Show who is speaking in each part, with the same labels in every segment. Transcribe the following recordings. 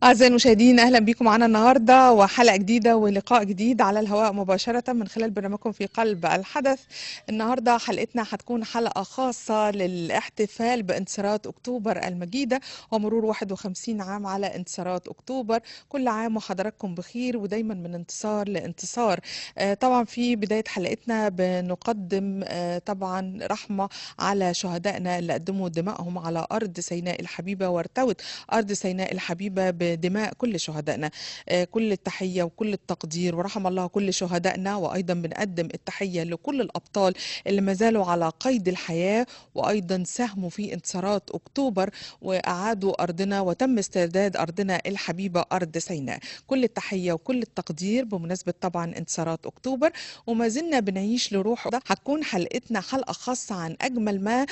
Speaker 1: أعزائي المشاهدين، أهلا بكم معنا النهاردة وحلقة جديدة ولقاء جديد على الهواء مباشرة من خلال برنامجكم في قلب الحدث. النهاردة حلقتنا هتكون حلقة خاصة للاحتفال بانتصارات أكتوبر المجيدة ومرور 51 عام على انتصارات أكتوبر. كل عام وحضراتكم بخير ودايما من انتصار لانتصار. طبعا في بداية حلقتنا بنقدم طبعا رحمة على شهدائنا اللي قدموا دمائهم على أرض سيناء الحبيبة وارتوت أرض سيناء الحبيبة بدماء كل شهدائنا. كل التحية وكل التقدير ورحم الله كل شهدائنا، وأيضا بنقدم التحية لكل الأبطال اللي ما زالوا على قيد الحياة وأيضا ساهموا في انتصارات أكتوبر وأعادوا أرضنا وتم استرداد أرضنا الحبيبة أرض سيناء. كل التحية وكل التقدير بمناسبة طبعا انتصارات أكتوبر، وما زلنا بنعيش لروح ده. هتكون حلقتنا حلقة خاصة عن أجمل ما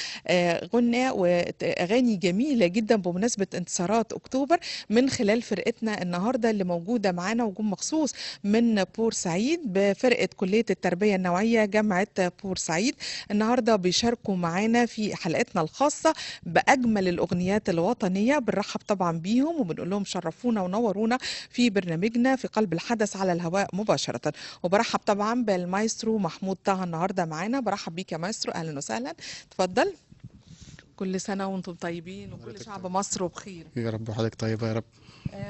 Speaker 1: غنى وأغاني جميلة جدا بمناسبة انتصارات أكتوبر من خلال فرقتنا النهاردة اللي موجودة معانا وجم مخصوص من بورسعيد بفرقة كلية التربية النوعية جامعة بورسعيد. النهاردة بيشاركوا معانا في حلقتنا الخاصة بأجمل الأغنيات الوطنية. بنرحب طبعا بيهم وبنقول لهم شرفونا ونورونا في برنامجنا في قلب الحدث على الهواء مباشرة. وبرحب طبعا بالمايسترو محمود طه النهاردة معانا. برحب بيك يا مايسترو، أهلا وسهلا، اتفضل. كل سنة وانتم طيبين وكل
Speaker 2: حضرتك
Speaker 1: شعب
Speaker 2: طيب
Speaker 1: مصر بخير.
Speaker 2: يا رب، وحضرتك طيبة يا رب.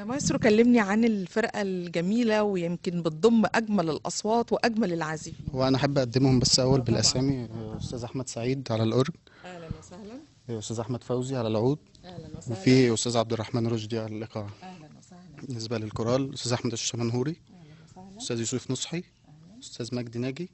Speaker 1: مايسترو، كلمني عن الفرقة الجميلة ويمكن بتضم أجمل الأصوات وأجمل العازفين.
Speaker 2: هو أنا أحب أقدمهم بس أول
Speaker 1: اه طبعا.
Speaker 2: بالأسامي.
Speaker 1: اه طبعا.
Speaker 2: أستاذ أحمد سعيد على الأورج،
Speaker 1: أهلا وسهلا.
Speaker 2: أستاذ أحمد فوزي على العود،
Speaker 1: أهلا وسهلا.
Speaker 2: وفي أستاذ عبد الرحمن رشدي على الإيقاع.
Speaker 1: أهلا وسهلا.
Speaker 2: بالنسبة للكورال أستاذ أحمد الشمنهوري،
Speaker 1: أهلا وسهلا.
Speaker 2: أستاذ يوسف نصحي،
Speaker 1: أهلا.
Speaker 2: أستاذ مجدي ناجي،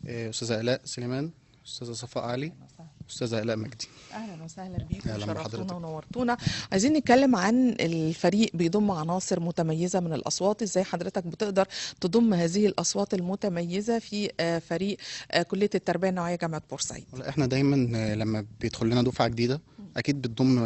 Speaker 1: أهلا.
Speaker 2: أستاذة آلاء سليمان، أستاذة صفاء علي،
Speaker 1: أهلا وسهلا.
Speaker 2: أستاذة آلاء مجدي.
Speaker 1: اهلا وسهلا بيكم
Speaker 2: أهلا
Speaker 1: وشرفتونا
Speaker 2: بحضرتك.
Speaker 1: ونورتونا.
Speaker 2: أهلا.
Speaker 1: عايزين نتكلم عن الفريق بيضم عناصر متميزه من الاصوات. ازاي حضرتك بتقدر تضم هذه الاصوات المتميزه في فريق كليه التربيه النوعيه جامعه بورسعيد؟
Speaker 2: والله إحنا دايما لما بيدخل لنا دفعة جديدة أكيد بتضم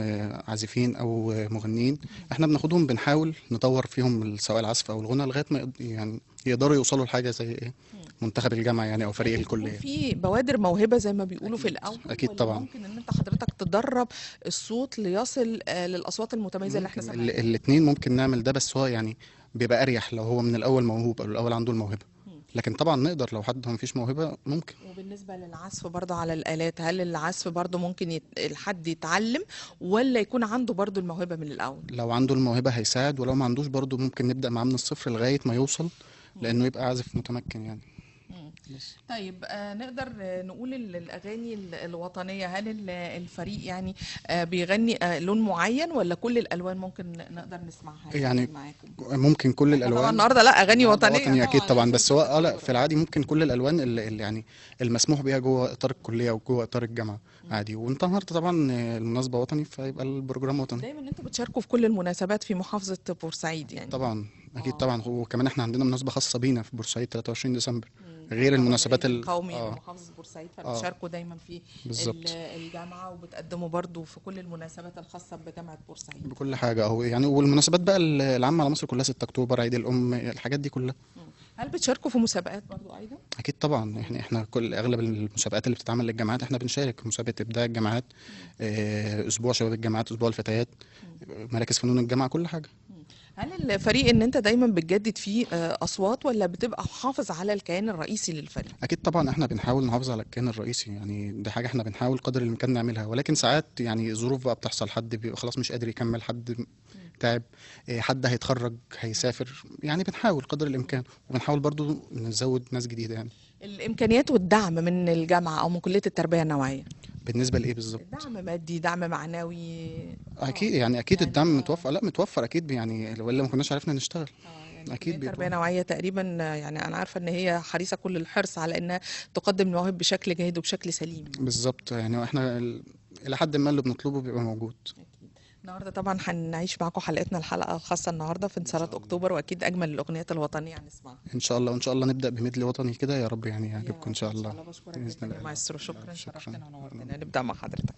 Speaker 2: عازفين أو مغنيين. إحنا بناخدهم بنحاول نطور فيهم سواء العزف أو الغنى لغاية ما يعني يقدروا يوصلوا لحاجة زي إيه منتخب الجامعة يعني أو فريق
Speaker 1: هل بيكون
Speaker 2: الكلية.
Speaker 1: في بوادر موهبه زي ما بيقولوا في
Speaker 2: أكيد
Speaker 1: الاول،
Speaker 2: أكيد
Speaker 1: ولا
Speaker 2: طبعا.
Speaker 1: ممكن ان انت حضرتك تدرب الصوت ليصل للاصوات المتميزه اللي احنا
Speaker 2: ممكن
Speaker 1: سامعينها؟
Speaker 2: الاتنين ممكن نعمل ده، بس هو يعني بيبقى أريح لو هو من الأول موهوب أو الأول عنده الموهبة.
Speaker 1: مم.
Speaker 2: لكن طبعا نقدر لو حد مفيش موهبة ممكن.
Speaker 1: وبالنسبة للعزف برضه على الآلات، هل العزف برضه ممكن الحد يتعلم ولا يكون عنده برضه الموهبة من الأول؟
Speaker 2: لو عنده الموهبة هيساعد، ولو ما عندوش برضه ممكن نبدأ معاه من الصفر لغاية ما يوصل،
Speaker 1: مم.
Speaker 2: لأنه يبقى عازف متمكن يعني.
Speaker 1: مم.
Speaker 2: بس
Speaker 1: طيب، نقدر نقول الأغاني الوطنية، هل الفريق يعني بيغني لون معين ولا كل الألوان ممكن نقدر نسمعها
Speaker 2: يعني
Speaker 1: يعني معاكم؟
Speaker 2: ممكن كل
Speaker 1: احنا طبعا
Speaker 2: الألوان.
Speaker 1: النهارده لا أغاني
Speaker 2: النهارده
Speaker 1: وطنية
Speaker 2: وطني اكيد
Speaker 1: طبعا
Speaker 2: طبعا،
Speaker 1: لازم
Speaker 2: بس هو
Speaker 1: تبقى
Speaker 2: لا،
Speaker 1: بيور.
Speaker 2: في العادي ممكن كل الالوان اللي يعني المسموح بيها جوه اطار الكليه وجوه اطار الجامعه
Speaker 1: مم.
Speaker 2: عادي. وانت النهارده طبعا المناسبه وطني فيبقى البروجرام وطني.
Speaker 1: دايما انتوا بتشاركوا في كل المناسبات في محافظة بورسعيد
Speaker 2: اكيد
Speaker 1: يعني.
Speaker 2: طبعا. اكيد
Speaker 1: اه.
Speaker 2: طبعا، وكمان احنا عندنا مناسبه خاصه بينا في بورسعيد 23 ديسمبر، غير
Speaker 1: يعتبر
Speaker 2: المناسبات
Speaker 1: العيد القومي
Speaker 2: اه.
Speaker 1: لمحافظة بورسعيد،
Speaker 2: اه
Speaker 1: فبتشاركوا دايما في
Speaker 2: بالظبط.
Speaker 1: الجامعة وبتقدموا برضو في كل المناسبات الخاصة بجامعة بورسعيد.
Speaker 2: بكل حاجه اهو يعني، والمناسبات بقى العامه على مصر كلها، 6 اكتوبر، عيد الام، الحاجات دي كلها.
Speaker 1: مم. هل بتشاركوا في مسابقات برضو أيضا؟
Speaker 2: اكيد طبعا. احنا كل اغلب المسابقات اللي بتتعمل للجامعات احنا بنشارك. مسابقه ابداع الجامعات،
Speaker 1: مم.
Speaker 2: اسبوع شباب الجامعات، اسبوع الفتيات،
Speaker 1: مم.
Speaker 2: مراكز فنون الجامعه، كل حاجه.
Speaker 1: مم. هل الفريق ان انت دايما بتجدد فيه اصوات ولا بتبقى محافظ على الكيان الرئيسي للفريق؟
Speaker 2: اكيد طبعا احنا بنحاول نحافظ على الكيان الرئيسي يعني، دي حاجه احنا بنحاول قدر الامكان نعملها، ولكن ساعات يعني ظروف بقى بتحصل، حد بيبقى خلاص مش قادر يكمل، حد
Speaker 1: مم.
Speaker 2: تعب، حد هيتخرج هيسافر، يعني بنحاول قدر
Speaker 1: مم.
Speaker 2: الامكان، وبنحاول برضو نزود ناس جديده يعني.
Speaker 1: الامكانيات والدعم من الجامعة او من كلية التربية النوعية،
Speaker 2: بالنسبه لايه بالظبط؟
Speaker 1: دعم مادي، دعم معنوي؟ اه.
Speaker 2: اكيد يعني، اكيد
Speaker 1: يعني
Speaker 2: الدعم متوفر، لا متوفر اكيد يعني، ولا ما كناش عرفنا نشتغل.
Speaker 1: يعني كلية
Speaker 2: اكيد
Speaker 1: تربية
Speaker 2: بيتوفر.
Speaker 1: نوعية تقريبا يعني أنا عارفة إن هي حريصة كل الحرص على إنها تقدم المواهب بشكل جيد وبشكل سليم يعني.
Speaker 2: بالظبط يعني، احنا الى حد ما اللي بنطلبه بيبقى موجود.
Speaker 1: أكيد. النهاردة طبعا هنعيش معاكم حلقتنا الحلقة الخاصة النهاردة في
Speaker 2: ان شاء
Speaker 1: انتصارات
Speaker 2: الله.
Speaker 1: أكتوبر، وأكيد أجمل الأغنيات الوطنية هنسمعها.
Speaker 2: ان شاء الله، وان شاء الله نبدا بميدلي وطني كده، يا رب يعني
Speaker 1: يا
Speaker 2: يعجبكم ان
Speaker 1: رب
Speaker 2: شاء
Speaker 1: إن شاء
Speaker 2: الله.
Speaker 1: الله. بشكرك
Speaker 2: باذن
Speaker 1: جدا يا
Speaker 2: الله.
Speaker 1: مايسترو،
Speaker 2: لا،
Speaker 1: شكرا،
Speaker 2: شكرا.
Speaker 1: شرفتنا ونورتنا. نبدأ مع حضرتك.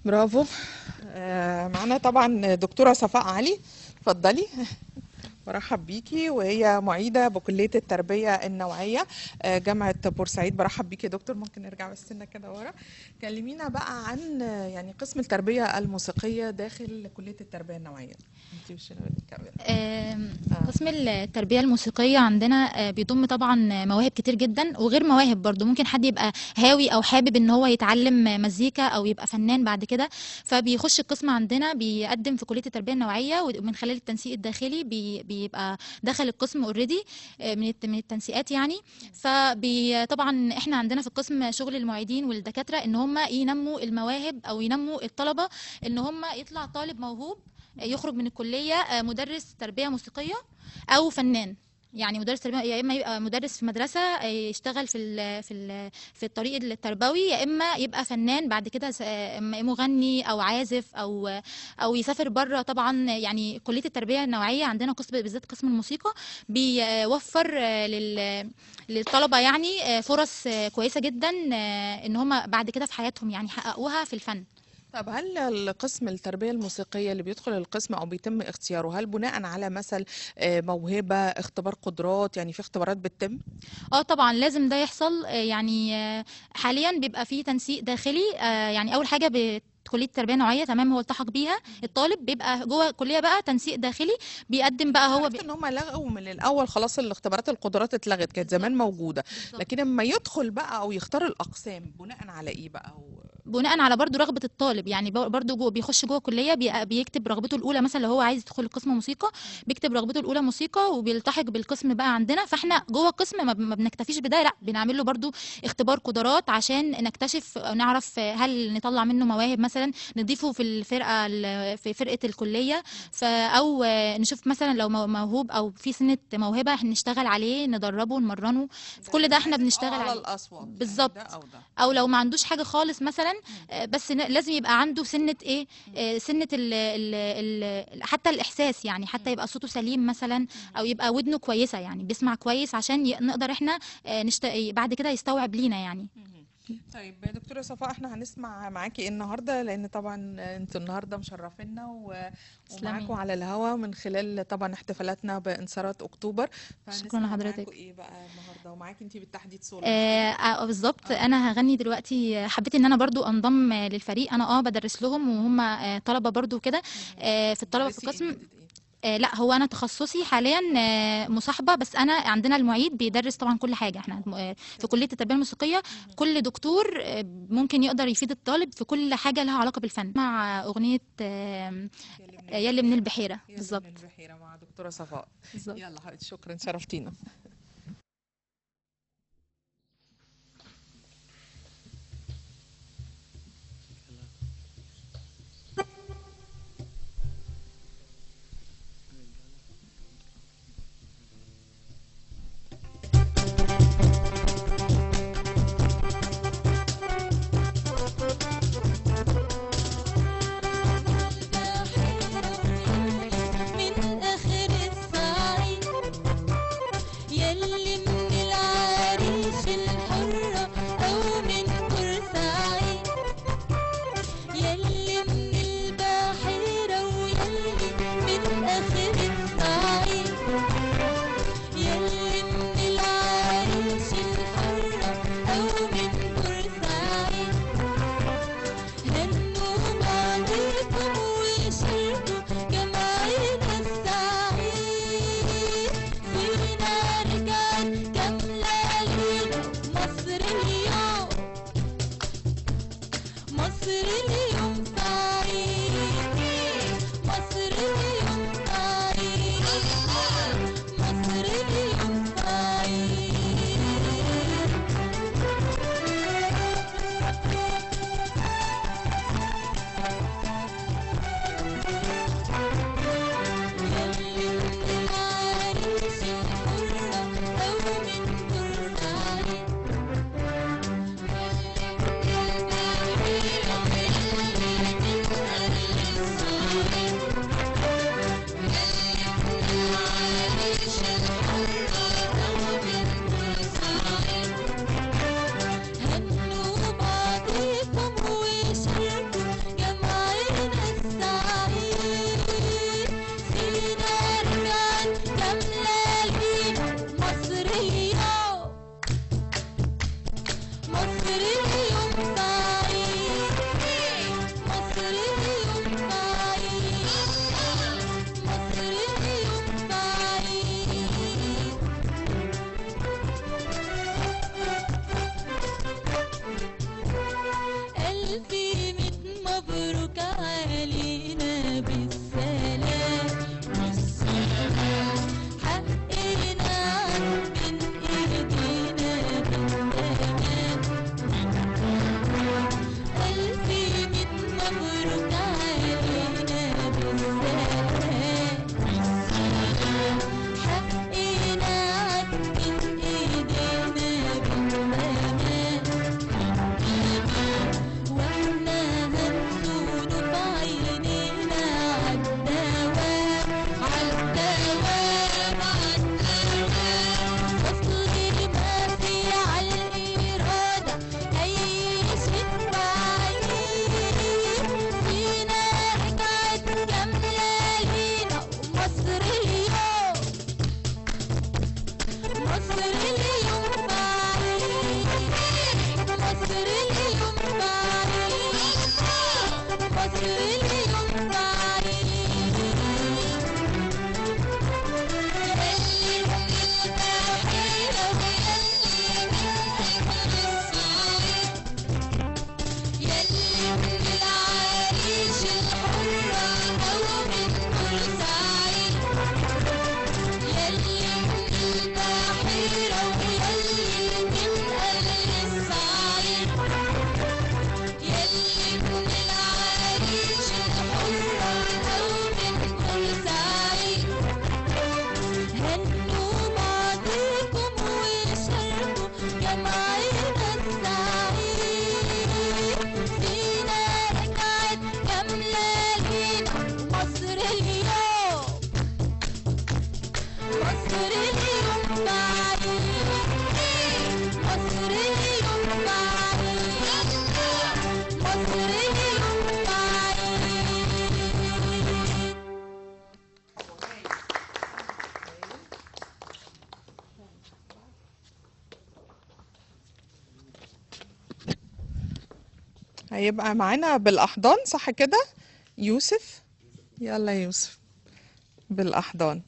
Speaker 1: برافو. معانا طبعا دكتورة صفاء علي، اتفضلي. برحب بيكي، وهي معيدة بكلية التربية النوعية جامعة بورسعيد. برحب بيكي يا دكتور. ممكن نرجع بس سنة كده ورا، كلمينا بقى عن يعني قسم التربية الموسيقية داخل كلية التربية النوعية. انتي مش الكاميرا.
Speaker 3: قسم التربية الموسيقية عندنا بيضم طبعا مواهب كتير جدا وغير مواهب برضو. ممكن حد يبقى هاوي او حابب ان هو يتعلم مزيكا او يبقى فنان بعد كده، فبيخش القسم عندنا بيقدم في كلية التربية النوعية، ومن خلال التنسيق الداخلي بيبقى داخل القسم اوريدي من التنسيقات يعني. طبعا احنا عندنا في القسم شغل المعيدين والدكاترة ان هم ينموا المواهب او ينموا الطلبة، ان هم يطلع طالب موهوب يخرج من الكلية مدرس تربية موسيقية أو فنان. يعني مدرس تربية يا اما يبقى مدرس في مدرسه يشتغل في الطريق التربوي، يا اما يبقى فنان بعد كده مغني او عازف او يسافر بره. طبعا يعني كليه التربيه النوعيه عندنا قسم بالذات قسم الموسيقى بيوفر للطلبه يعني فرص كويسه جدا ان هم بعد كده في حياتهم يعني يحققوها في الفن.
Speaker 1: طب هل القسم التربية الموسيقية اللي بيدخل القسم أو بيتم اختياره، هل بناء على مثل موهبة، اختبار قدرات، يعني في اختبارات بتتم؟
Speaker 3: طبعا لازم ده يحصل. يعني حاليا بيبقى فيه تنسيق داخلي. يعني اول حاجه كليه التربيه النوعيه تمام هو التحق بيها الطالب، بيبقى جوه الكليه بقى تنسيق داخلي بيقدم بقى هو
Speaker 1: عرفت ان هم لغوا من الاول خلاص الاختبارات القدرات اتلغت، كانت زمان موجوده، لكن لما يدخل بقى او يختار الاقسام بناء على ايه بقى هو؟
Speaker 3: بناء على برضو رغبة الطالب. يعني برضو بيخش جوه الكلية بيكتب رغبته الأولى، مثلا لو هو عايز يدخل قسم موسيقى بيكتب رغبته الأولى موسيقى وبيلتحق بالقسم بقى عندنا. فاحنا جوه القسم ما بنكتفيش بده، لا بنعمل له برضو اختبار قدرات عشان نكتشف نعرف هل نطلع منه مواهب مثلا نضيفه في الفرقة في فرقة الكلية، أو نشوف مثلا لو موهوب أو في سنة موهبة نشتغل عليه ندربه ونمرنه. في كل ده احنا بنشتغل
Speaker 1: على
Speaker 3: عليه
Speaker 1: الاصوات
Speaker 3: بالظبط.
Speaker 1: يعني ده او ده.
Speaker 3: او لو ما عندوش حاجه خالص مثلا بس لازم يبقى عنده سنه ايه، سنه حتى الاحساس، يعني حتى يبقى صوته سليم مثلا، او يبقى ودنه كويسه يعني بيسمع كويس عشان نقدر احنا بعد كده يستوعب لينا يعني.
Speaker 1: طيب يا دكتورة صفاء، احنا هنسمع معاكي ايه النهارده، لان طبعا انتوا النهارده مشرفينا ومعاكم على الهوا من خلال طبعا احتفالاتنا بانتصارات اكتوبر.
Speaker 3: شكرا
Speaker 1: فهنسمع
Speaker 3: لحضرتك.
Speaker 1: معاكم ايه بقى النهارده، ومعاكي انت بالتحديد سولو؟
Speaker 3: بالظبط. انا هغني دلوقتي. حبيت ان انا برضو انضم للفريق. انا بدرس لهم وهم طلبه برضو كده في الطلبه في القسم. لا هو انا تخصصي حاليا مصاحبه، بس انا عندنا المعيد بيدرس طبعا كل حاجه. احنا في كليه التربيه الموسيقيه كل دكتور ممكن يقدر يفيد الطالب في كل حاجه لها علاقه بالفن. مع اغنيه يلي من البحيره بالظبط.
Speaker 1: يلي من البحيره مع دكتوره صفاء.
Speaker 3: بالظبط.
Speaker 1: يلا حبيبتي، شكرا، شرفتينا. هيبقى معانا بالأحضان، صح كده يوسف؟ يلا يا يوسف بالأحضان.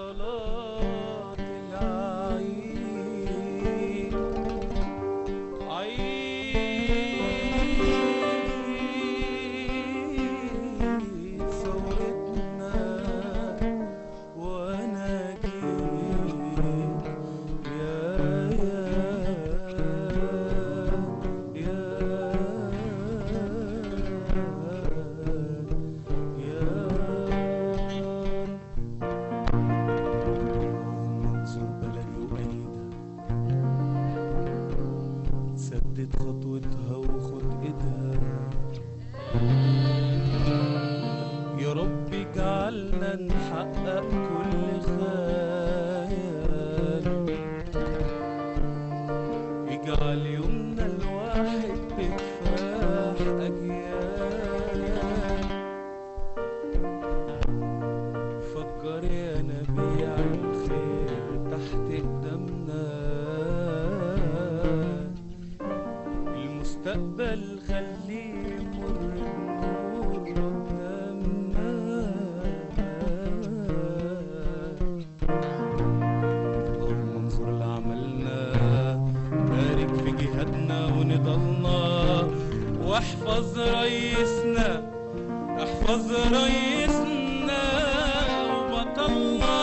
Speaker 4: بصلاة العيد عيد ثورتنا ونجيب سدد خطوتها وخد ايدها يا رب اجعلنا نحقق كل خيال اجعل يومنا الواحد بكفاح اجيال فكر يا نبيع الخير تحت قدامنا المستقبل خليه يمر بنور قدامنا اللهم انظر لعملنا بارك في جهادنا ونضالنا واحفظ رئيسنا احفظ رئيسنا وبطلنا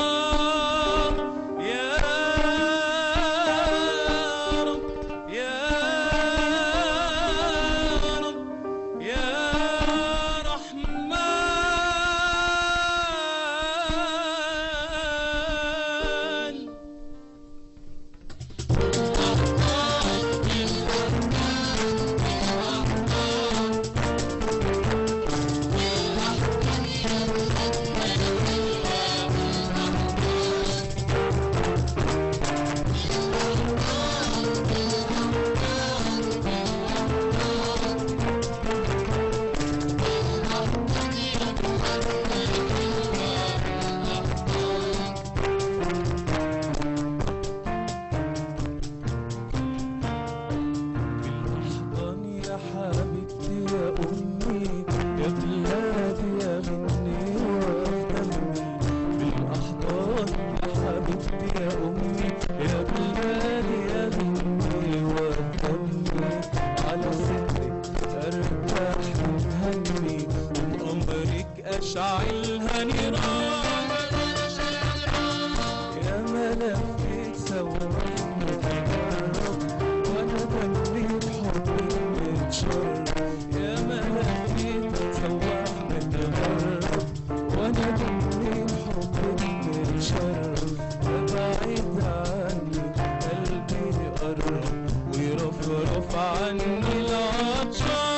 Speaker 4: أشعلها نيران يا ملفت سواني تجرب وأنا بمليت حبي متشرب يا ملفت سواني تجرب وأنا بمليت حبي متشرب أبعد عني قلبي يقرب ويرفرف عني العطشان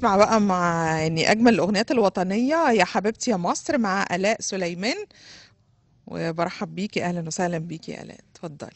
Speaker 1: نسمع بقى مع يعني أجمل الأغنيات الوطنية يا حبيبتي يا مصر مع آلاء سليمان، وبرحب بيكي، أهلا وسهلا بيكي يا آلاء، اتفضلي.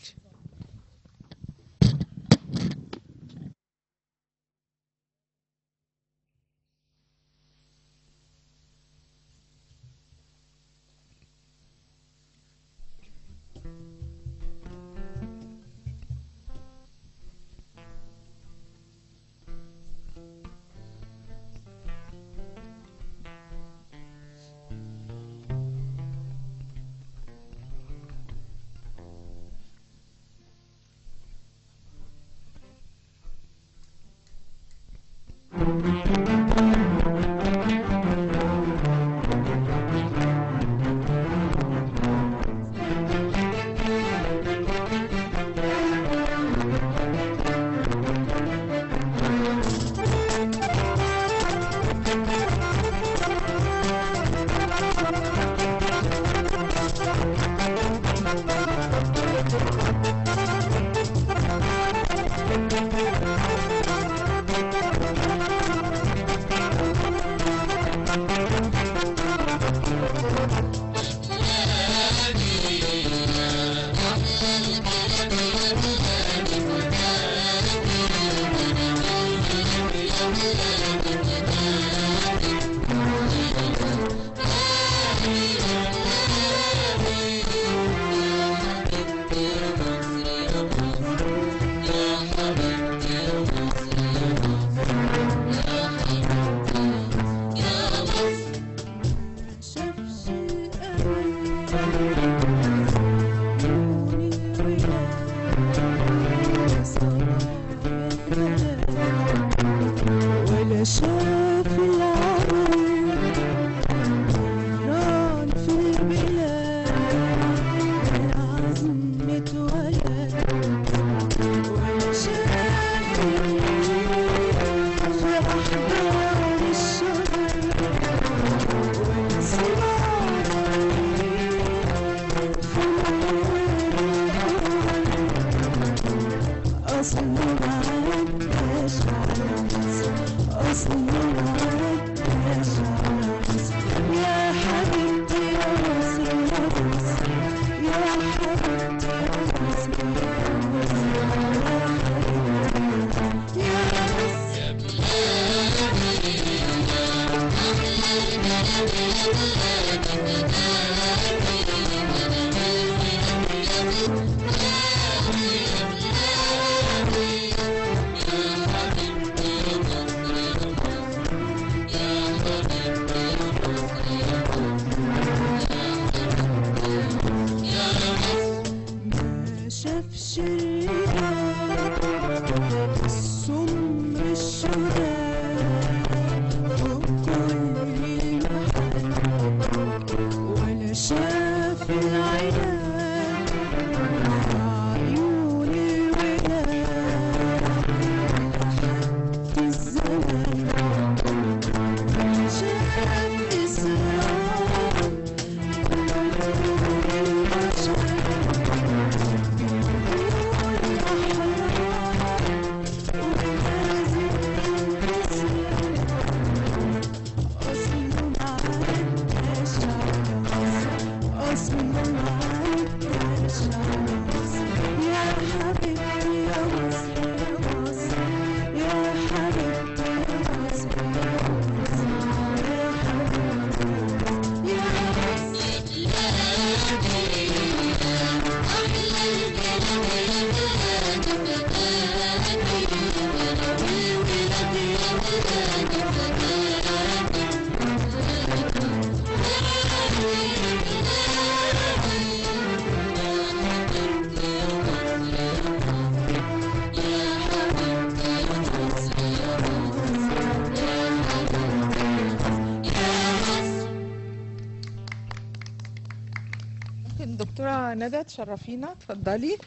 Speaker 1: دكتورة ندى تشرفينا، اتفضلي.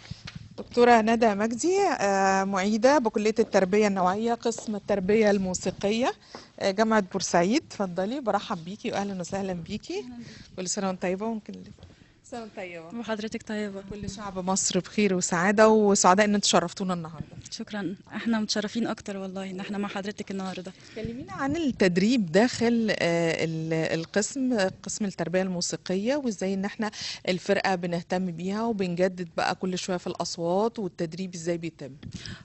Speaker 1: دكتورة ندى مجدي، معيدة بكلية التربية النوعية قسم التربية الموسيقية، جامعة بورسعيد، اتفضلي. برحب بيكي واهلا وسهلا بيكي، كل سنة وانت طيبة. ممكن سنة طيبة.
Speaker 5: وحضرتك طيبة.
Speaker 1: كل شعب مصر بخير وسعادة، وسعداء ان انتوا شرفتونا النهارده.
Speaker 5: شكرا، احنا متشرفين اكتر والله ان احنا مع حضرتك النهارده.
Speaker 1: كلمينا عن التدريب داخل قسم التربية الموسيقية، وازاي ان احنا الفرقة بنهتم بيها وبنجدد بقى كل شوية في الأصوات، والتدريب ازاي بيتم؟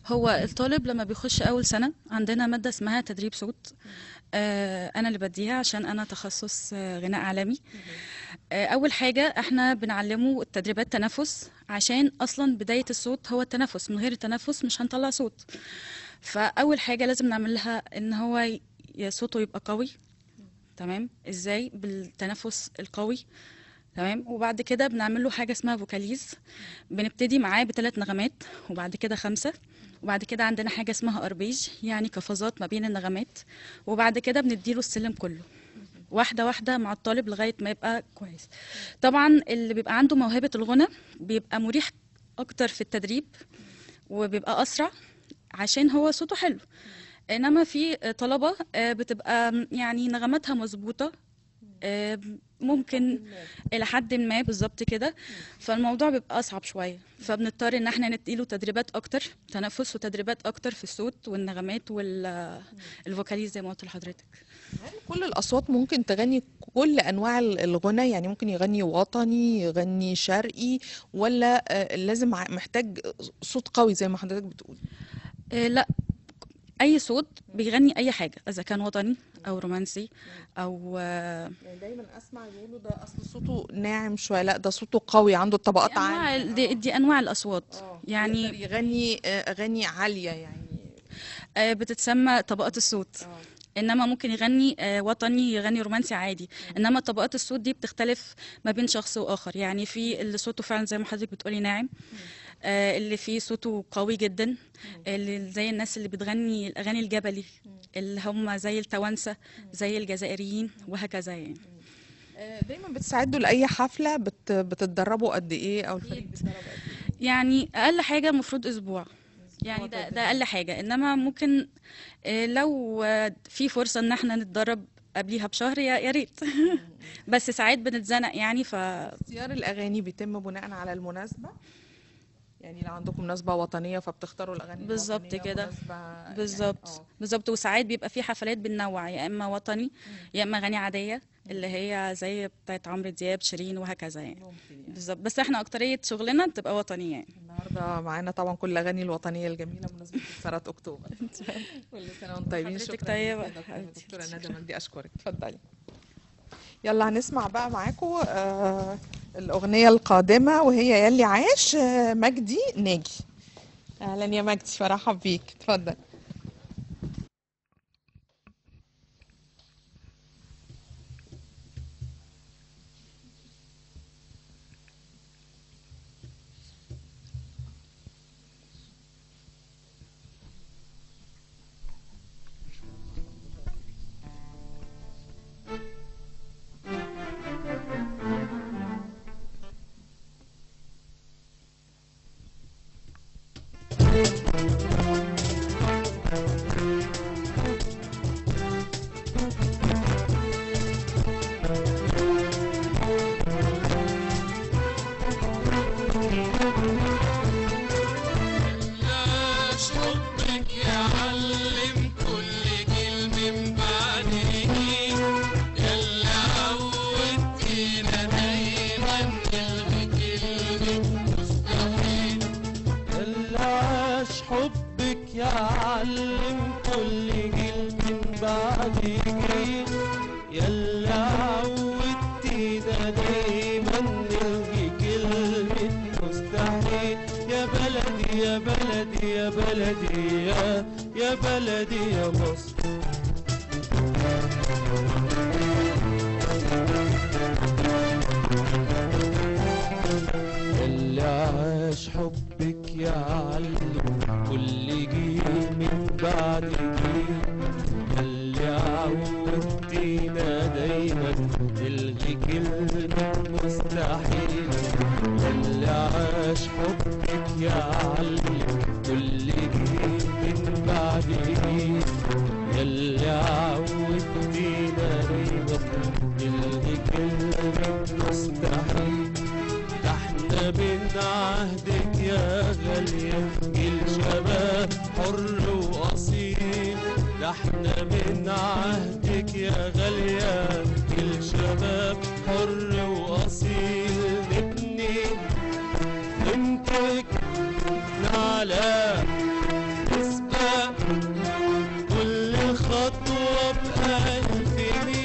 Speaker 5: هو الطالب لما بيخش اول سنة عندنا مادة اسمها تدريب صوت. انا اللي بديها عشان انا تخصص غناء عالمي. اول حاجة احنا بنعلمه التدريبات تنفس، عشان اصلا بداية الصوت هو التنفس، من غير التنفس مش هنطلع صوت. فاول حاجة لازم نعملها ان هو صوته يبقى قوي. تمام، ازاي؟ بالتنفس القوي. تمام، وبعد كده بنعمل له حاجه اسمها فوكاليز. بنبتدي معاه ب3 نغمات، وبعد كده 5، وبعد كده عندنا حاجه اسمها اربيج، يعني قفزات ما بين النغمات، وبعد كده بنديله السلم كله واحده واحده مع الطالب لغايه ما يبقى كويس. طبعا اللي بيبقى عنده موهبه الغنى بيبقى مريح اكتر في التدريب، وبيبقى اسرع عشان هو صوته حلو. انما في طلبه بتبقى يعني نغماتها مظبوطه، ممكن الى حد ما بالظبط كده، فالموضوع بيبقى اصعب شويه، فبنضطر ان احنا نديله تدريبات اكتر تنفس، وتدريبات اكتر في الصوت والنغمات والفوكاليز زي ما قلت لحضرتك.
Speaker 1: هل كل الأصوات ممكن تغني كل أنواع الغنى؟ يعني ممكن يغني وطني، يغني شرقي، ولا لازم محتاج صوت قوي زي ما حضرتك بتقول؟
Speaker 5: لا، اي صوت بيغني اي حاجه، اذا كان وطني او رومانسي او
Speaker 1: يعني دايما اسمع يقولوا ده اصل صوته ناعم شويه، لا ده صوته قوي، عنده طبقات عاليه.
Speaker 5: دي انواع الاصوات. يعني
Speaker 1: يقدر يغني اغاني عاليه يعني.
Speaker 5: بتتسمى طبقات الصوت. انما ممكن يغني وطني، يغني رومانسي عادي. انما طبقات الصوت دي بتختلف ما بين شخص واخر. يعني في اللي صوته فعلا زي ما حضرتك بتقولي ناعم، اللي فيه صوته قوي جدا، اللي زي الناس اللي بتغني الاغاني الجبلي، اللي هم زي التوانسه، زي الجزائريين وهكذا يعني.
Speaker 1: دايما بتساعدوا لاي حفله بتتدربوا قد ايه، او الفريق بيتدرب قد ايه؟
Speaker 5: يعني اقل حاجه المفروض اسبوع، يعني ده اقل حاجه. انما ممكن لو في فرصه ان احنا نتدرب قبليها بشهر يا ريت. بس ساعات بنتزنق يعني.
Speaker 1: اختيار الاغاني بيتم بناء على المناسبه، يعني لو عندكم مناسبة وطنية فبتختاروا الأغاني
Speaker 5: بالظبط كده. بالظبط
Speaker 1: يعني
Speaker 5: بالظبط. وساعات بيبقى في حفلات بننوع، يا إما وطني يا إما أغاني عادية اللي هي زي بتاعت عمرو دياب، شيرين وهكذا يعني. بالظبط، بس احنا أكترية شغلنا بتبقى وطني يعني.
Speaker 1: النهارده معانا طبعا كل الأغاني الوطنية الجميلة بمناسبة ثورة أكتوبر. كل سنة وانتم طيبين.
Speaker 5: حضرتك طيبة
Speaker 1: دكتورة ندى مجدي، أشكرك. اتفضلي. يلا هنسمع بقى معاكم الأغنية القادمة، وهي يلي عاش، مجدي ناجي. أهلا يا مجدي، فرحب بيك، اتفضل.
Speaker 4: يعلم كل جيل من بعد جيل، يلا عودتينا دايما نلغي كلمة مستحيل. يا بلدي يا بلدي يا بلدي يا بلدي يا مصر. اللي عاش حبك يعلم كل جيل من بعد جيل، اللي عودتينا دايما نلغي كلمة مستحيل. اللي عاش حبك يعلم كل جيل من بعد جيل، اللي عودتينا دايما نلغي كلمة مستحيل. احنا من عهدك يا غالية جيل شباب حر وأصيل. ده احنا من عهدك يا غالية جيل شباب حر وأصيل. نبني نمتك نعلى نسبق كل خطوة بألف ميل.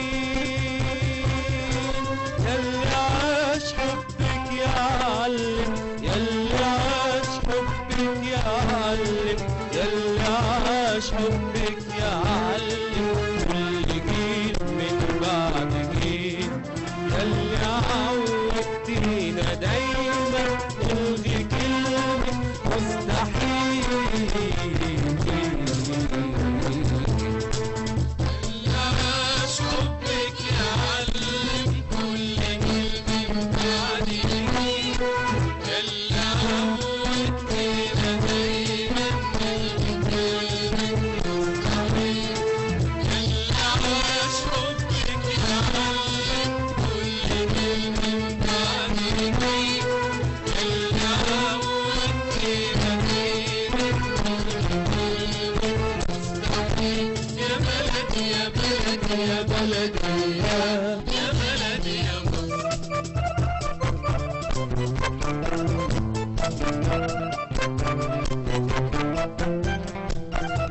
Speaker 4: ياللي عاش حبك يعلم، ياللي عاش حبك يعلم، ياللي عاش حبك يعلم كل جيل من بعد جيل. ياللي عودتينا دايما نلغي كلمة مستحيل. ياللي عاش حبك يعلم كل جيل من بعد جيل. ياللي عودتينا دايما نلغي كلمة مستحيل. ياللي عاش حبك يعلم كل جيل من بعد جيل. ياللي عودتينا دايما نلغي كلمة مستحيل. يا بلدي يا بلدي يا بلدي يا بلدي يا مصر.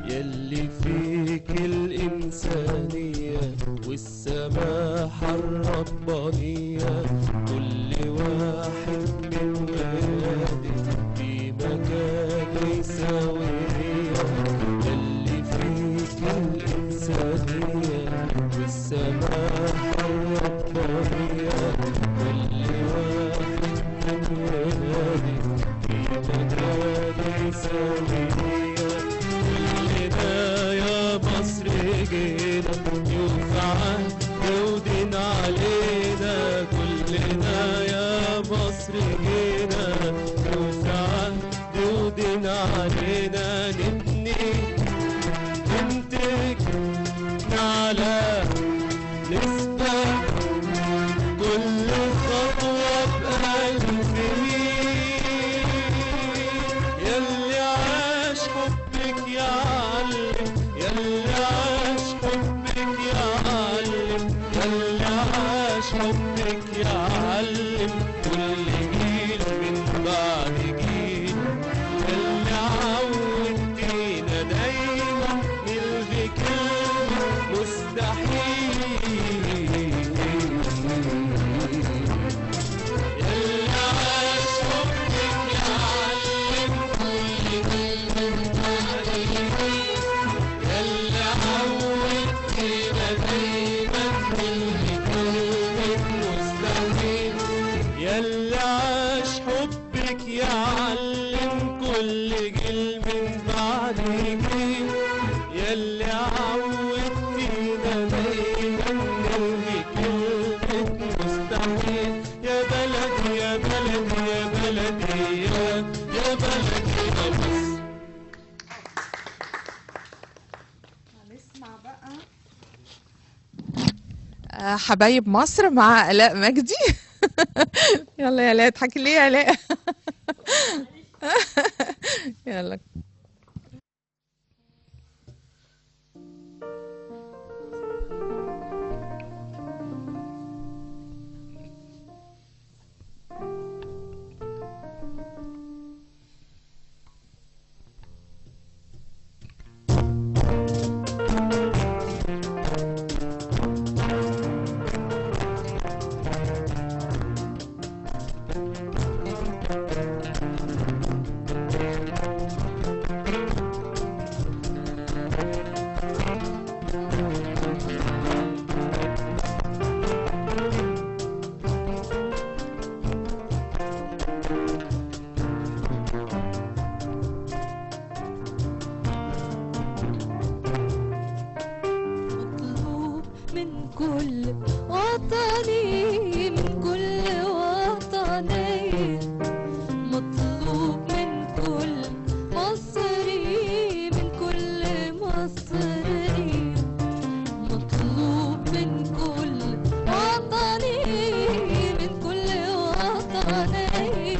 Speaker 4: يلي فيك الإنسانية والسماحة الربانية. كل واحد من ولادك في مكان يساويها. يلي فيك الإنسانية والسماحة الربانية. كل واحد من ولادك في مكان يساويها. كلنا يا مصر جينا يوفى عهد ودين علينا. كلنا يا مصر جينا يوفى عهد ودين علينا. نبني ننتج نعلى نسبق كل خطوة بألف ميل. ياللي عاش حبك يعلم، ياللي عاش حبك يعلم، ياللي عاش حبك يعلم كل جيل من بعد جيل. ياللي عودتينا دايما نلغي كلمة مستحيل. ياللي عاش حبك يعلم كل جيل من بعد جيل. ياللي عودتينا دايما نلغي كلمة مستحيل. ياللي عاش حبك يعلم كل جيل من بعد جيل. ياللي عودتينا دايما نلغي كلمة مستحيل. يا بلدي يا بلدي يا بلدي يا بلدي يا مصر.
Speaker 1: هنسمع بقى حبايب مصر مع آلاء مجدي. يلا يا آلاء اضحكي ليه يا آلاء؟ يلا.
Speaker 6: كل وطني من كل وطني، مطلوب من كل مصري من كل مصري، مطلوب من كل وطني من كل وطني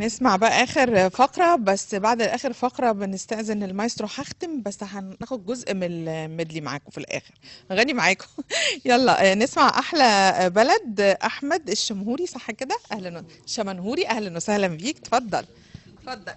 Speaker 1: هنسمع بقى آخر فقرة، بس بعد آخر فقرة بنستأذن المايسترو. هختم بس هناخد جزء من الميدلي معاكم في الآخر، غني معاكم. يلا نسمع أحلى بلد أحمد الشمهوري، صح كده؟ أهلا شمنهوري، أهلا وسهلا بيك، اتفضل اتفضل.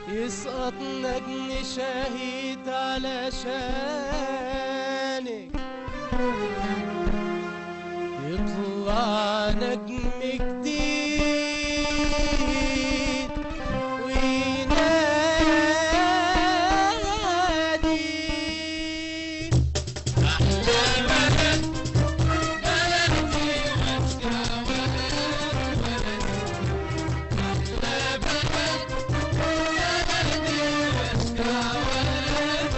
Speaker 4: يسقط نجم شهيد علشانك، يطلع نجم جديد وينادي أحلى بلد بلدي واسع ولد أحلى بلد بلدي واسع ولد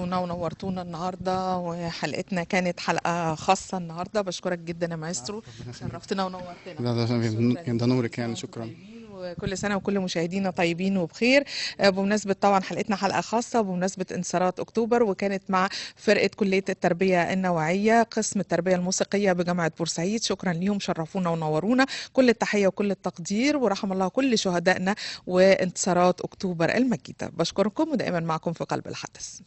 Speaker 1: شرفتونا ونورتونا النهارده، وحلقتنا كانت حلقة خاصة النهارده. بشكرك جدا يا مايسترو، شرفتنا ونورتنا.
Speaker 2: ده نورك يعني، شكرا.
Speaker 1: وكل سنة وكل مشاهدينا طيبين وبخير. بمناسبة طبعا حلقتنا حلقة خاصة بمناسبة انتصارات أكتوبر، وكانت مع فرقة كلية التربية النوعية قسم التربية الموسيقية بجامعة بورسعيد. شكرا ليهم، شرفونا ونورونا. كل التحية وكل التقدير، ورحم الله كل شهدائنا وانتصارات أكتوبر المجيدة. بشكركم، ودائما معكم في قلب الحدث.